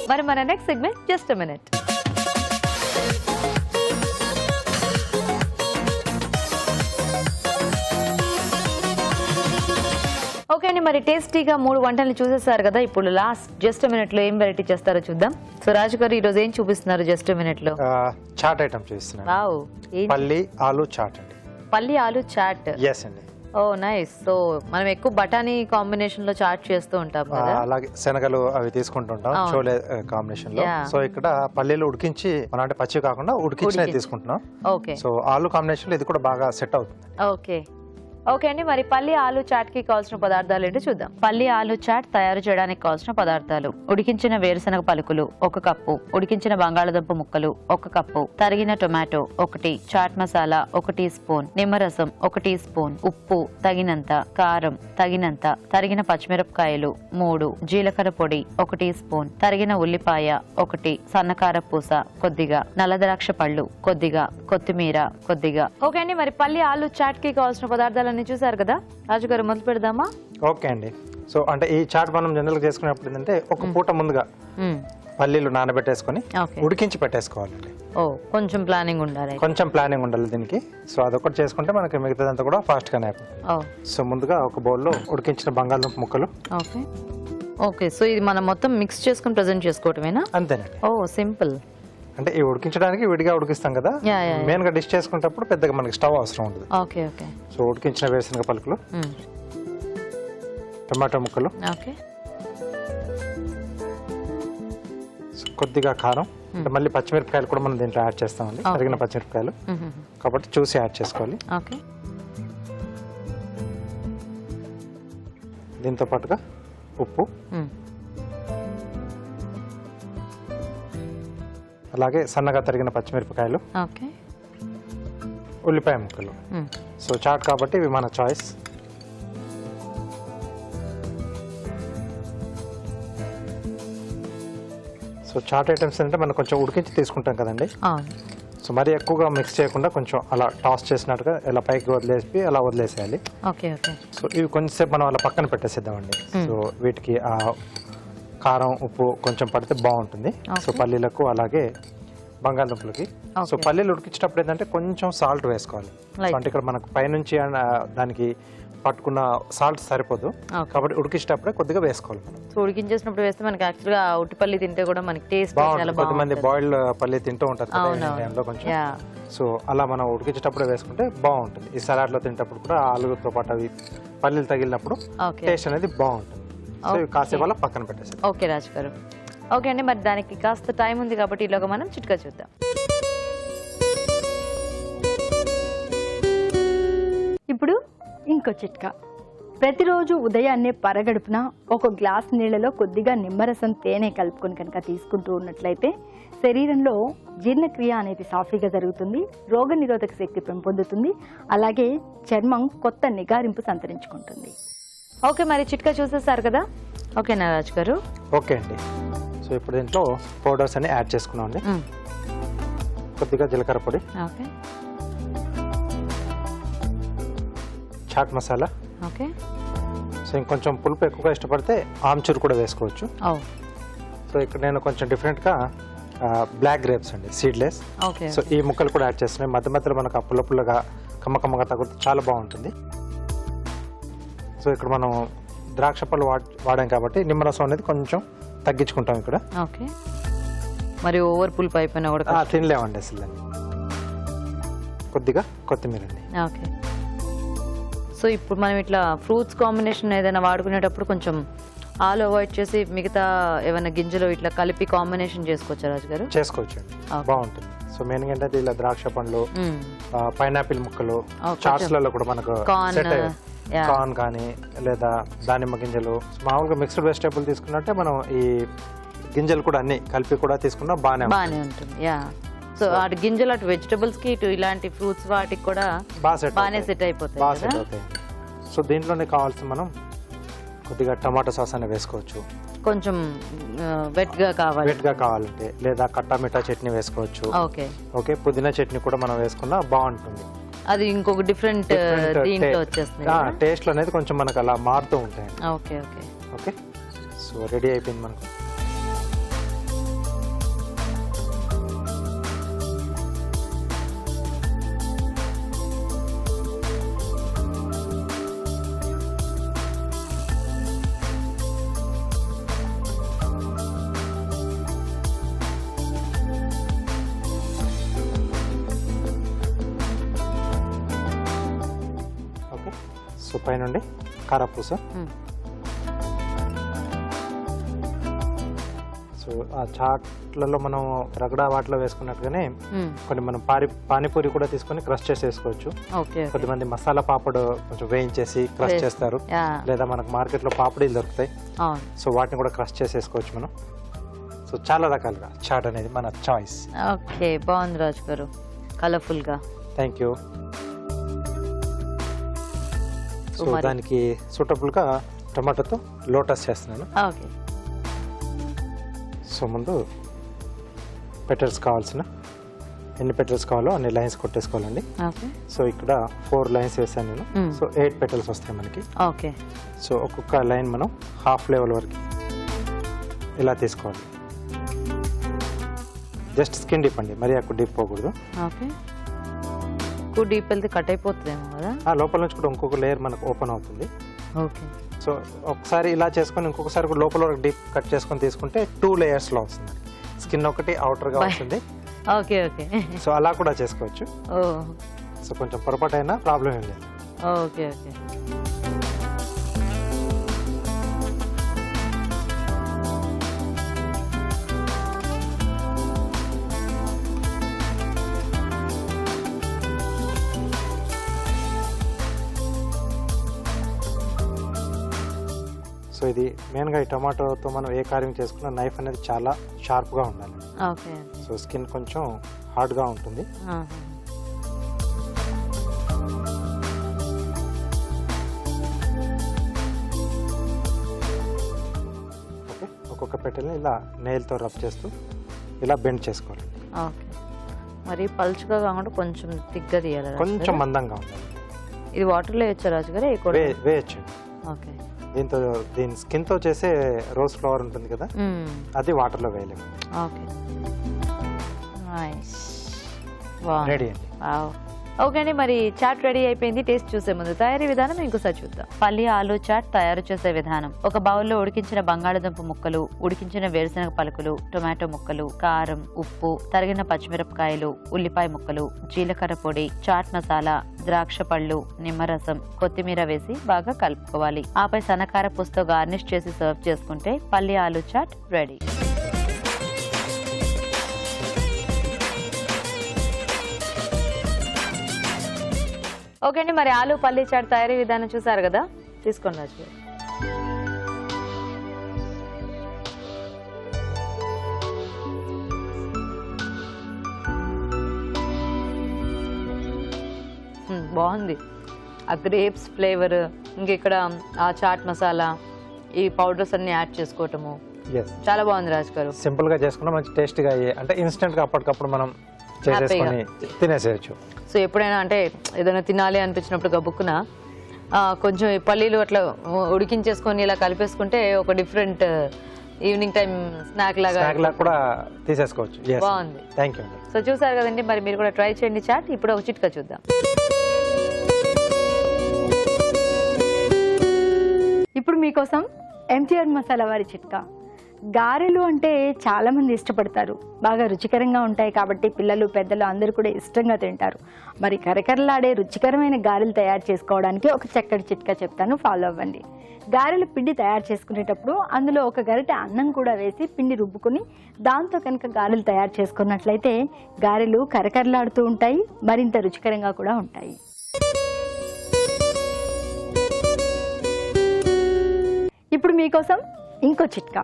మరి మన next segment just a minute. Okay అండి, మరి టేస్టీగా 3 వంటల్ని చూసేసారు కదా. ఇప్పుడు లాస్ట్ జస్ట్ మినిట్ లో ఏం వెరైటీ చేస్తారో చూద్దాం. సో రాజు గారు ఈ రోజు ఏం చూపిస్తున్నారు జస్ట్ మినిట్ లో? చాట్ ఐటమ్ చూపిస్తున్నాను. వావ్, పల్లి ఆలు చాట్ అండి. పల్లి ఆలు చాట్. ఎస్ అండి. ఓ నైస్. సో మనం ఎక్కువ బఠానీ కాంబినేషన్ లో చాట్ చేస్తూ ఉంటాం కదా. అలాగే శనగలు అవి తీసుకుంటుంటాం చోలే కాంబినేషన్ లో. సో ఇక్కడ పల్లీలు ఉడికించి మన అంటే పచ్చి కాకుండా ఉడికించి తీసుకుంటున్నాం. ఓకే. సో ఆలు కాంబినేషన్ లో ఇది కూడా బాగా సెట్ అవుతుంది. ఓకే ఓకే అండి, మరి పల్లి ఆలు చాట్ కి కావాల్సిన పదార్థాలు ఏంటో చూద్దాం. పల్లి ఆలు చాట్ తయారు చేయడానికి కావాల్సిన పదార్థాలు: ఉడికించిన వేరుశనగ పలుకులు 1 కప్పు, ఉడికించిన బంగాళదుంప ముక్కలు 1 కప్పు, తరిగిన tomato 1, chaat masala 1 teaspoon, నిమ్మరసం 1 టీ స్పూన్, ఉప్పు తగినంత, కారం తగినంత, తరిగిన పచ్చిమిరపకాయలు 3, జీలకర్ర పొడి 1 టీ స్పూన్, తరిగిన ఉల్లిపాయ 1, సన్నకార పూస కొద్దిగా, నల్లద్రాక్ష పళ్ళు కొద్దిగా, కొత్తిమీర కొద్దిగా. ఓకే అండి, మరి పల్లి ఆలు చాట్ కి కావాల్సిన పదార్థాలు చూసారు కదా. రాజుగారు మొదలు పెడదామా? ఓకే అండి. సో అంటే ఈ చాట్ మనం జనరల్ గా చేసుకునేప్పుడు ఏంటంటే ఒక పూట ముందుగా పల్లీలు నానబెట్టేసుకొని ఉడికించి పెట్టేసుకోవాలండి. ఓ, కొంచెం ప్లానింగ్ ఉండాలి. కొంచెం ప్లానింగ్ ఉండాలి దీనికి. సో అదొకటి చేసుకుంటే మనకి మిగతాదంతా కూడా ఫాస్ట్ గానే అయిపోతుంది. సో ముందుగా ఒక బౌల్లో ఉడికించిన బంగాళదుంప ముక్కలు. Okay okay. సో ఇది మనం మొత్తం మిక్స్ చేసుకుని ప్రెజెంట్ చేసుకోవటమేనా? అంతేనండి. ఓ సింపుల్. అంటే ఈ ఉడికించడానికి విడిగా ఉడికిస్తాం కదా, మెయిన్ గా డిష్ చేసుకునేటప్పుడు పెద్దగా మనకి స్టవ్ అవసరం ఉంటుంది. Okay okay. సో ఉడికించిన వేరుశనగ పలుకులు, టమాటో ముక్కలు, ఓకే, కొద్దిగా కారం, మళ్ళీ పచ్చిమిరపకాయలు కూడా మనం దీంట్లో యాడ్ చేస్తామండి. తరిగిన పచ్చిమిరపకాయలు కాబట్టి చూసి యాడ్ చేసుకోవాలి. ఓకే. దీంతో పాటుగా ఉప్పు, అలాగే సన్నగా తరిగిన పచ్చిమిరపకాయలు, ఓకే, ఉల్లిపాయ ముక్కలు. సో చాట్ కాబట్టి ఇవి మన చాయిస్. సో చాట్ ఐటమ్స్ అంటే మనం కొంచెం ఉడికించి తీసుకుంటాం కదండి. సో మరీ ఎక్కువగా మిక్స్ చేయకుండా కొంచెం అలా టాస్ చేసినట్టుగా ఇలా పైకి వదిలేసి అలా వదిలేసేయాలి. Okay okay. సో ఇవి కొంచెంసేపు మనం అలా పక్కన పెట్టేసేద్దామండి. సో వీటికి ఆ కారం ఉప్పు కొంచెం పడితే బాగుంటుంది. సో పల్లీలకు అలాగే బంగాళదుంపలకి. సో పల్లీలు ఉడికించేటప్పుడు ఏంటంటే కొంచెం సాల్ట్ వేసుకోవాలి. అంటే ఇక్కడ మనకు పైనుంచి దానికి పట్టుకున్న సాల్ట్ సరిపోదు కాబట్టి ఉడికించేటప్పుడే కొద్దిగా వేసుకోవాలి. సో ఉడికించేసినప్పుడు వేస్తే మనకి యాక్చువల్ గా ఉట్టి పల్లి తింటే కూడా మనకి టేస్ట్ బాగుంటుంది. కొంతమంది బాయిల్డ్ పల్లి తింటూ ఉంటారు టైంలో కొంచెం. సో అలా మనం ఉడికించేటప్పుడే వేసుకుంటే బాగుంటుంది. ఈ సలాడ్ లో తింటప్పుడు కూడా ఆలుతో పాటు అవి పల్లీలు తగిలినప్పుడు టేస్ట్ అనేది బాగుంటుంది. సో కాసేపు అలా పక్కన పెట్టేసి. ఓకే రాజు గారు. ఓకే అండి, మరి దానికి కాస్త టైం ఉంది కాబట్టి ఈలోగా మనం చిట్కా చూద్దాం. ఇప్పుడు ఇంకో చిట్కా. ప్రతిరోజు ఉదయాన్నే పరగడుపున 1 గ్లాస్ నీళ్లలో కొద్దిగా నిమ్మరసం తేనె కలుపుకొని కనుక తీసుకుంటూ ఉన్నట్లయితే శరీరంలో జీర్ణక్రియ అనేది సాఫీగా జరుగుతుంది, రోగనిరోధక శక్తి పెంపొందుతుంది, అలాగే చర్మం కొత్త నిగారింపు సంతరించుకుంటుంది. ఓకే, మరి చిట్కా చూసేసారు కదా. ఓకేనా రాజు గారు? ఓకే అండి. సో ఇప్పుడు దీంట్లో పౌడర్స్ అన్ని యాడ్ చేసుకున్నాం అండి. కొద్దిగా జీలకర్ర పొడి, okay, chaat masala, okay. So ఇంకొంచెం పులుపు ఎక్కువగా ఇష్టపడితే ఆమ్చూర్ కూడా వేసుకోవచ్చు. సో ఇక్కడ నేను కొంచెం డిఫరెంట్గా బ్లాక్ గ్రేప్స్ అండి, సీడ్లెస్. సో ఈ ముక్కలు కూడా యాడ్ చేస్తున్నాయి. మధ్య మధ్యలో మనకు ఆ పుల్ల పుల్లగా కమ్మకమ్మగా తగ్గుతూ చాలా బాగుంటుంది. సో ఇక్కడ మనం ద్రాక్ష పళ్ళు వాడాం కాబట్టి నిమ్మరసం అనేది కొంచెం తగ్గించుకుంటాం ఇక్కడ. ఓకే, మరి ఓవర్ పులుపు అయిపోయినా కూడా తినలేమండి అసలు. కొద్దిగా కొత్తిమీర అండి. ఓకే. సో ఇప్పుడు మనం ఇట్లా ఫ్రూట్స్ కాంబినేషన్ ఏదైనా వాడుకునేటప్పుడు కొంచెం ఆలు అవాయిడ్ చేసి మిగతా ఏమైనా గింజలు ఇట్లా కలిపి కాంబినేషన్ చేసుకోవచ్చా రాజు గారు? చేసుకోవచ్చు, బాగుంటుంది. సో మెయిన్ ఏంటంటే ఇలా ద్రాక్ష పండ్లు, పైనాపిల్ ముక్కలు, చాట్స్ లలో కూడా మనకు కార్న్ కానీ లేదా దానిమ్మ గింజలు, మామూలుగా మిక్స్డ్ వెజిటేబుల్ తీసుకున్నట్టే మనం ఈ గింజలు కూడా అన్ని కలిపి కూడా తీసుకున్నా బాగానే ఉంటుంది. సో అటు గింజలు అటు వెజిటబుల్స్ కి ఇటు ఇలాంటి ఫ్రూట్స్ వాటికి కూడా బాగానే సెట్ అయిపోతాయి. సో దీంట్లోనే కావాల్సిన మనం కొద్దిగా టమాటో సాస్ అనేది వేసుకోవచ్చు. కొంచెం వెట్ గా కావాలంటే లేదా కట్టా మిఠా చట్నీ వేసుకోవచ్చు. ఓకే, పుదీనా చట్నీ కూడా మనం వేసుకున్నా బాగుంటుంది. అది ఇంకొక డిఫరెంట్ దీంట్లో వచ్చేస్తుంది. టేస్ట్ లో అనేది కొంచెం మనకు అలా మారుతూ ఉంటాయి. Okay okay okay, so ready అయిపోయింది మనకు. సో పైనుండి కారపూస. సో ఆ చాట్లలో మనం రగడా వాటిలో వేసుకున్నట్టుగానే కొన్ని మనం పానీపూరి కూడా తీసుకొని క్రష్ చేసి వేసుకోవచ్చు. కొద్దిమంది మసాలా పాపడ్ కొంచెం వేయించేసి క్రష్ చేస్తారు, లేదా మనకు మార్కెట్ లో పాపడీలు దొరుకుతాయి, సో వాటిని కూడా క్రష్ చేసి వేసుకోవచ్చు మనం. సో చాలా రకాలుగా చాట్ అనేది మన చాయిస్. ఓకే, బాగుంది రాజు గారు, కలర్ఫుల్ గా. Thank you. సో దానికి సూటబుల్ గా టమాటోతో లోటస్ చేస్తున్నాను. సో ముందు పెటల్స్ కావాల్సిన ఎన్ని పెటల్స్ కావాలో అన్ని లైన్స్ కొట్టేసుకోవాలండి. సో ఇక్కడ 4 లైన్స్ వేసాను నేను. సో 8 పెటల్స్ వస్తాయి మనకి. సో ఒక్కొక్క లైన్ మనం హాఫ్ లెవెల్ వరకు ఇలా తీసుకోవాలి. జస్ట్ స్కిన్ డీప్ అండి, మరి ఎక్కువ డీప్ పోకూడదు. డీప్ వెళ్తే కట్ అయిపోతుందేమో కదా. లోపల నుంచి కూడా ఇంకొక లేయర్ మనకు ఓపెన్ అవుతుంది. సో ఒకసారి ఇలా చేసుకొని ఇంకొకసారి కూడా లోపల వరకు డీప్ కట్ చేసుకొని తీసుకుంటే 2 లేయర్స్ లో వస్తుంది. స్కిన్ ఒకటి అవుటర్ గా వస్తుంది. సో అలా కూడా చేసుకోవచ్చు. సో కొంచెం పొరపాటు అయినా ప్రాబ్లం ఏం లేదు. Okay okay. సో ఇది మెయిన్గా ఈ టమాటోతో మనం ఏ కార్యం చేసుకున్నా నైఫ్ అనేది చాలా షార్ప్గా ఉండాలి. సో స్కిన్ కొంచెం హార్డ్గా ఉంటుంది. ఓకే, ఒక్కొక్క పెట్టెల్ని ఇలా నెయిల్తో రబ్ చేస్తూ ఇలా బెండ్ చేసుకోవాలి. మరి పల్చగా కాకుండా కొంచెం థిక్గా తీయాలి, కొంచెం మందంగా ఉండాలి. ఇది వాటర్లో వేయచ్చా రాజు గారు? వేయచ్చు. ఓకే, దీని స్కిన్ తో చేసే రోజ్ ఫ్లవర్ ఉంటుంది కదా, అది వాటర్ లో వేయలేము. రెడీ అండి. ఓకే అండి, మరి చాట్ రెడీ అయిపోయింది. టేస్ట్ చూసే ముందు తయారీ విధానం ఇంకోసారి చూద్దాం. పల్లి ఆలు చాట్ తయారు చేసే విధానం: ఒక బౌల్లో ఉడికించిన బంగాళదుంప ముక్కలు, ఉడికించిన వేరుశనగ పలుకులు, టొమాటో ముక్కలు, కారం, ఉప్పు, తరిగిన పచ్చిమిరపకాయలు, ఉల్లిపాయ ముక్కలు, జీలకర్ర పొడి, చాట్ మసాలా, ద్రాక్ష పళ్ళు, నిమ్మరసం, కొత్తిమీర వేసి బాగా కలుపుకోవాలి. ఆపై సన్నకార పూసతో గార్నిష్ చేసి సర్వ్ చేసుకుంటే పల్లి ఆలు చాట్ రెడీ. ఓకే అండి, మరి ఆలు పల్లి చాట్ తయారీ విధానం చూసారు కదా, తీసుకోండి రాజు. బాగుంది. ఆ గ్రేప్స్ ఫ్లేవర్, ఇంకెక్కడ ఆ చాట్ మసాలా, ఈ పౌడర్స్ అన్ని యాడ్ చేసుకోవటము చాలా బాగుంది రాజు గారు. సింపుల్ గా చేసుకున్నా మంచి టేస్ట్ గా, అంటే ఇన్స్టెంట్ గా అప్పటికప్పుడు మనం చేసేసుకొని తినేసేయచ్చు. సో ఎప్పుడైనా అంటే ఏదైనా తినాలి అనిపించినప్పుడు గబుక్కున కొంచెం పల్లీలు అట్లా ఉడికించేసుకొని ఇలా కలిపేసుకుంటే ఒక డిఫరెంట్ ఈవినింగ్ టైం స్నాక్ లాగా కూడా తీసేసుకోవచ్చు. బాగుంది. Thank you. సో చూసారు కదండి, మరి మీరు కూడా ట్రై చేయండి చాట్. ఇప్పుడు ఒక చిట్కా చూద్దాం. ఇప్పుడు మీకోసం ఎంటీఆర్ మసాలా వారి చిట్కా. గారెలు అంటే చాలా మంది ఇష్టపడతారు, బాగా రుచికరంగా ఉంటాయి కాబట్టి పిల్లలు పెద్దలు అందరూ కూడా ఇష్టంగా తింటారు. మరి కరకరలాడే రుచికరమైన గారెలు తయారు చేసుకోవడానికి ఒక చక్కటి చిట్కా చెప్తాను, ఫాలో అవ్వండి. గారెల పిండి తయారు చేసుకునేటప్పుడు అందులో ఒక గరిటె అన్నం కూడా వేసి పిండి రుబ్బుకుని దాంతో కనుక గారెలు తయారు చేసుకున్నట్లయితే గారెలు కరకరలాడుతూ ఉంటాయి, మరింత రుచికరంగా కూడా ఉంటాయి. ఇప్పుడు మీకోసం ఇంకో చిట్కా.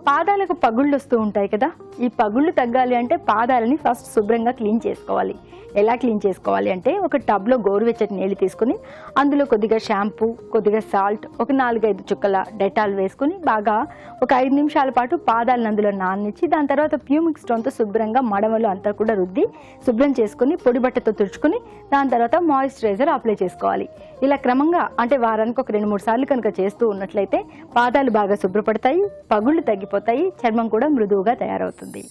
పాదాలకు పగుళ్ళు వస్తూ ఉంటాయి కదా, ఈ పగుళ్ళు తగ్గాలి అంటే పాదాలని ఫస్ట్ శుభ్రంగా క్లీన్ చేసుకోవాలి. ఎలా క్లీన్ చేసుకోవాలి అంటే ఒక టబ్లో గోరువెచ్చటి నీళ్ళు తీసుకుని అందులో కొద్దిగా షాంపూ, కొద్దిగా సాల్ట్, ఒక 4-5 చుక్కల డెటాల్ వేసుకుని బాగా ఒక 5 నిమిషాల పాటు పాదాలను అందులో నాననిచ్చి దాని తర్వాత ప్యూమిక్ స్టోన్తో శుభ్రంగా మడమలు అంతా కూడా రుద్ది శుభ్రం చేసుకుని పొడి బట్టతో తుడుచుకుని దాని తర్వాత మాయిశ్చరైజర్ అప్లై చేసుకోవాలి. ఇలా క్రమంగా అంటే వారానికి ఒక 2-3 సార్లు కనుక చేస్తూ ఉన్నట్లయితే పాదాలు బాగా శుభ్రపడతాయి, పగుళ్ళు తగ్గిపోతాయి, చర్మం కూడా మృదువుగా తయారవుతుంది.